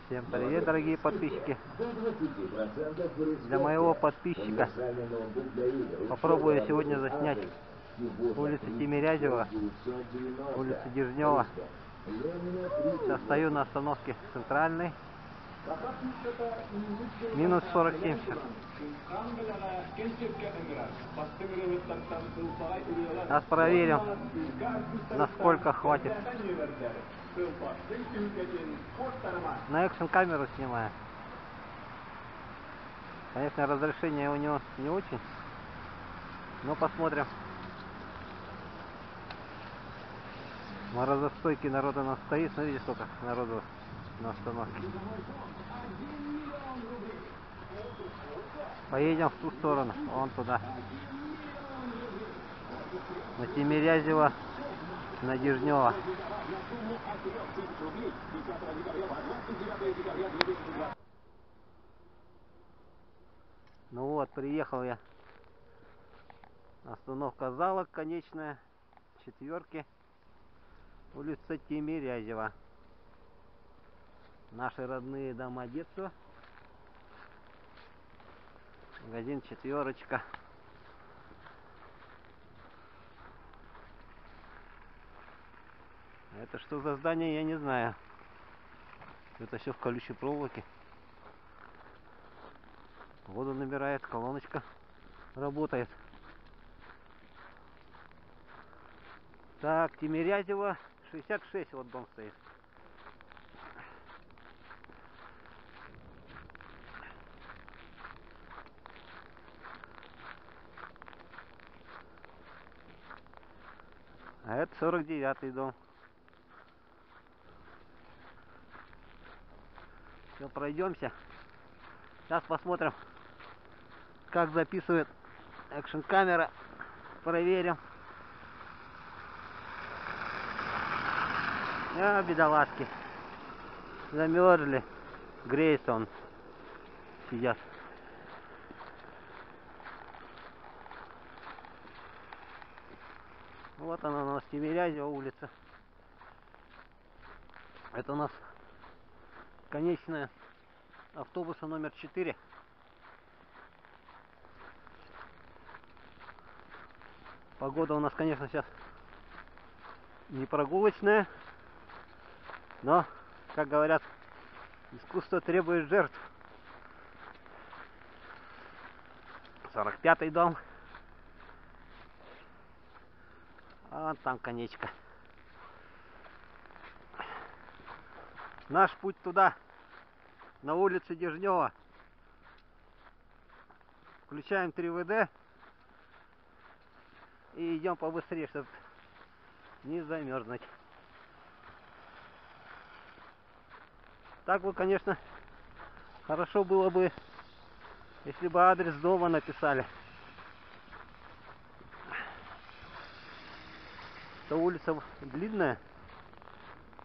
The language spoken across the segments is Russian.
Всем привет, дорогие подписчики. Для моего подписчика попробую сегодня заснять улицу Тимирязева, улицу Дежнева. Сейчас стою на остановке Центральной. Минус 47 сейчас. Сейчас проверим, насколько хватит. На экшн камеру снимаю. Конечно, разрешение у него не очень, но посмотрим. Морозостойкий народ у нас стоит. Смотрите, сколько народу на остановке. Поедем в ту сторону, вон туда. На Тимирязева, на Дежнева. Ну вот, приехал я. Остановка зала конечная, четверки. Улица Тимирязева. Наши родные дома детства. Магазин четверочка. Это что за здание, я не знаю. Это все в колючей проволоке. Воду набирает, колоночка работает. Так, Тимирязева 66, вот дом стоит. А это 49-й дом. Все, пройдемся. Сейчас посмотрим, как записывает экшн камера. Проверим. А, бедолашки. Замерзли. Грейсон. Сидят. Вот она у нас, Тимирязева улица. Это у нас конечная автобуса номер 4. Погода у нас, конечно, сейчас не прогулочная, но, как говорят, искусство требует жертв. 45-й дом. А вон там конечка. Наш путь туда, на улицу Дежнева. Включаем 3ВД и идем побыстрее, чтобы не замерзнуть. Так бы, конечно, хорошо было бы, если бы адрес дома написали. Эта улица длинная.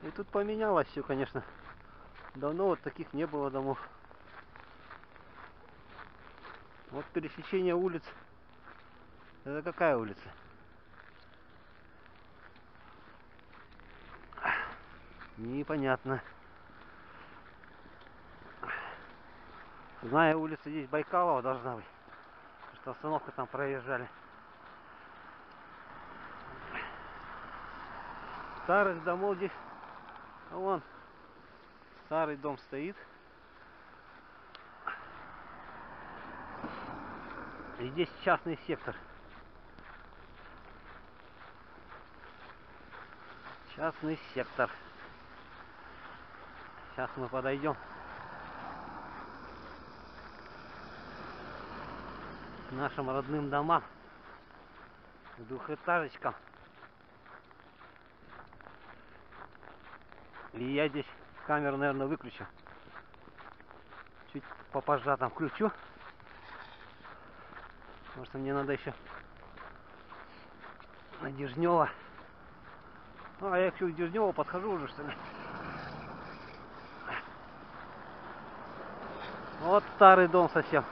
И тут поменялось все, конечно. Давно вот таких не было домов. Вот пересечение улиц. Это какая улица? Непонятно. Знаю, улица здесь Байкалова должна быть. Потому что остановку там проезжали. Старых домов здесь. Вон старый дом стоит. И здесь частный сектор. Частный сектор. Сейчас мы подойдем к нашим родным домам, к двухэтажечкам. И я здесь камеру, наверное, выключу. Чуть попозже там включу. Потому что мне надо еще на Дежнева. Ну, а я к Дежневу подхожу уже, что ли. Вот старый дом совсем.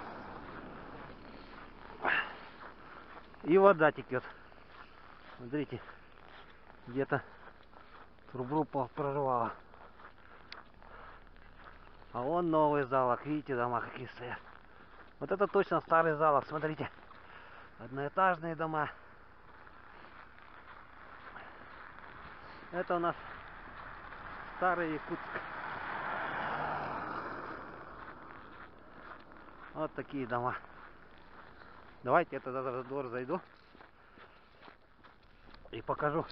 И вода текет. Смотрите, где-то трубу прорвало. А вон новый залог. Видите, дома какие стоят. Вот это точно старый залог. Смотрите. Одноэтажные дома. Это у нас старый Якутск. Вот такие дома. Давайте я тогда в двор зайду и покажу,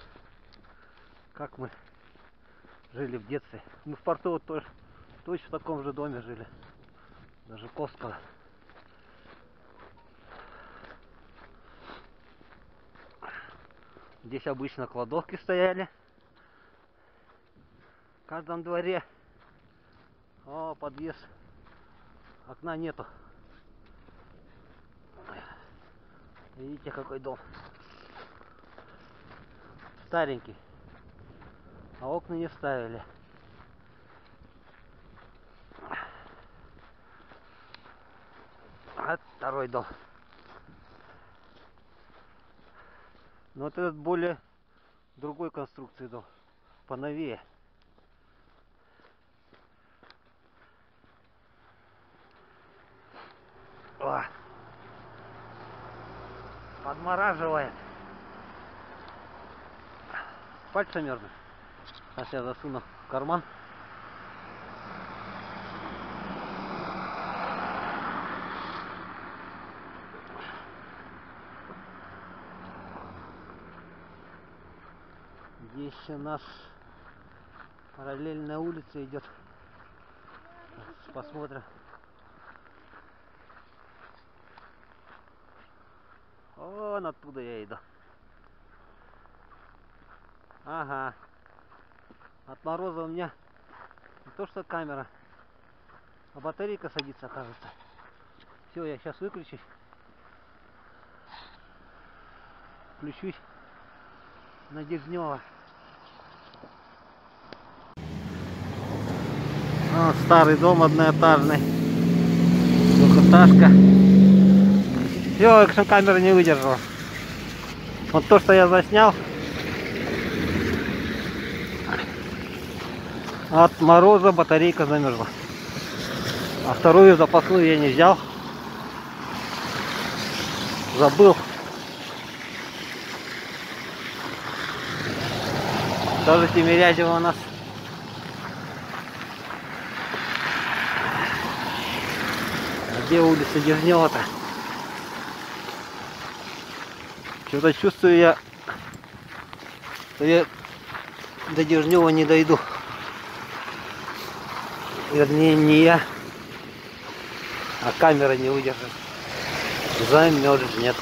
как мы жили в детстве. Мы в порту вот тоже точно в таком же доме жили. На Жуковского. Здесь обычно кладовки стояли. В каждом дворе. О, подъезд. Окна нету. Видите, какой дом. Старенький. А окна не ставили. А второй дом. Но вот этот более другой конструкции дом. Поновее. О! Подмораживает. Пальцы мерзнут. Сейчас я засуну в карман. Здесь у нас параллельная улица идет. Посмотрим. Вон оттуда я иду. Ага. От мороза у меня не то что камера, а батарейка садится, кажется. Все, я сейчас выключусь. Включусь на Дежнева. Вот старый дом одноэтажный. Двухэтажка. Все, экшн камера не выдержала. Вот то, что я заснял, от мороза батарейка замерзла. А вторую запасную я не взял. Забыл. Тоже Тимирязева у нас. А где улица Дежнева-то? Что-то чувствую я, что я до Дежнева не дойду. Вернее, не я, а камера не выдержит. Замерзнет.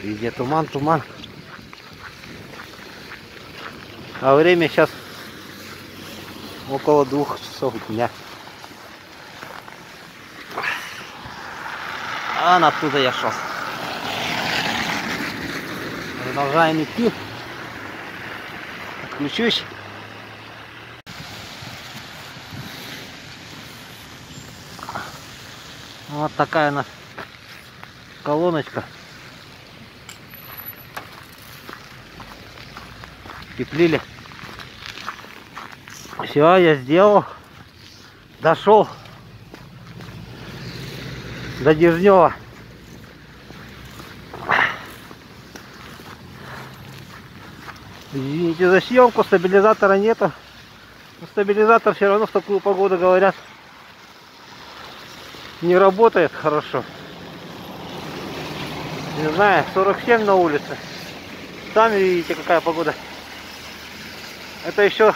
Везде туман, туман. А время сейчас около 2 часов дня. А оттуда я шел. Продолжаем идти. Отключусь. Вот такая у нас колоночка. Теплили. Все, я сделал. Дошел до Дежнева. Извините за съемку, стабилизатора нету. Но стабилизатор все равно в такую погоду, говорят, не работает хорошо. Не знаю, 47 на улице. Сами видите, какая погода. Это еще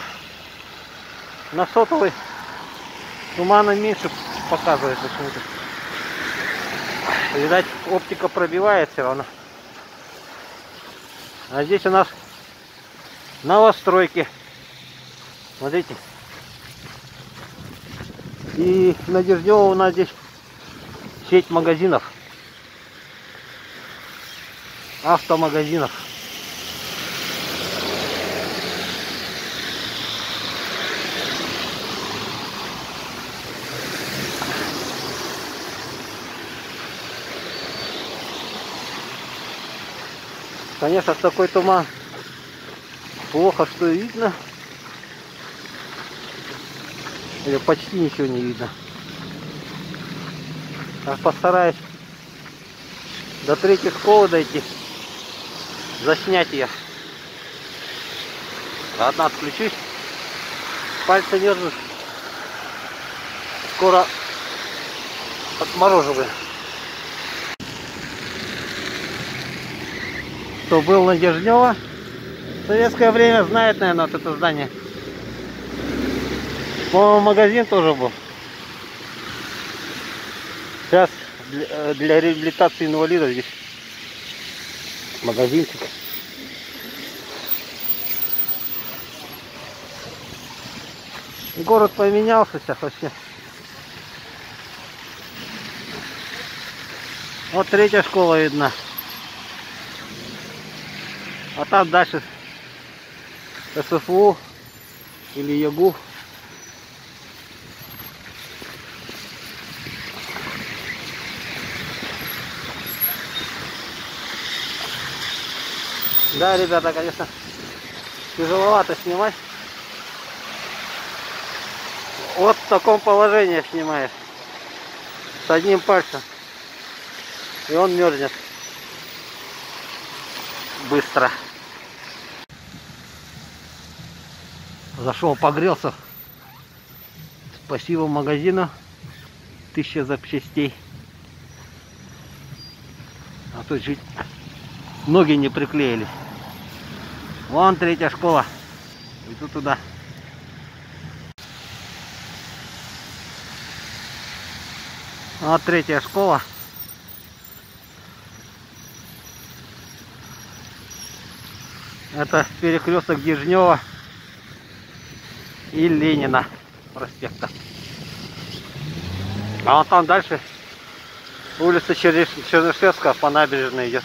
на сотовый тумана меньше показывает почему-то. Видать, оптика пробивает все равно. А здесь у нас новостройки. Смотрите. И на Дежнева у нас здесь сеть магазинов. Автомагазинов. Конечно, в такой туман Плохо что видно. Или почти ничего не видно. Я постараюсь до третьей школы дойти. Заснять ее. Ладно, отключусь. Пальцы мерзнут. Скоро отмороживаю. Кто был на Дежнева в советское время, знает, наверное, вот это здание. По-моему, магазин тоже был. Сейчас для реабилитации инвалидов здесь магазинчик. Город поменялся сейчас вообще. Вот третья школа видна. А там дальше СФУ или ЕГУ. Да, ребята, конечно, тяжеловато снимать. Вот в таком положении снимаешь. С одним пальцем. И он мерзнет. Быстро. Зашел, погрелся. Спасибо магазину. 1000 запчастей. А то чуть ноги не приклеились. Вон третья школа. Иду туда. Вот третья школа. Это перекресток Дежнева и Ленина проспекта. А вот там дальше улица Чернышевская по набережной идет.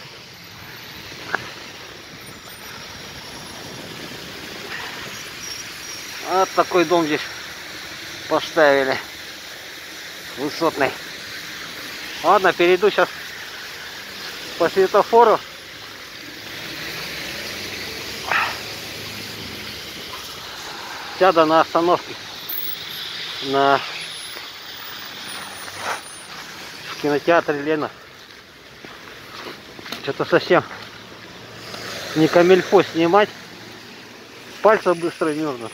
Вот такой дом здесь поставили. Высотный. Ладно, перейду сейчас по светофору. Сяду на остановке. В кинотеатре Лена. Что-то совсем не камильфо снимать. Пальцы быстро мерзнут.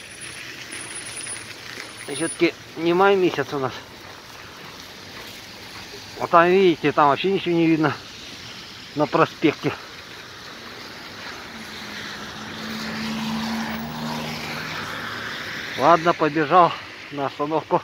Все-таки не май месяц у нас. Вот там видите, там вообще ничего не видно на проспекте. Ладно, побежал на остановку.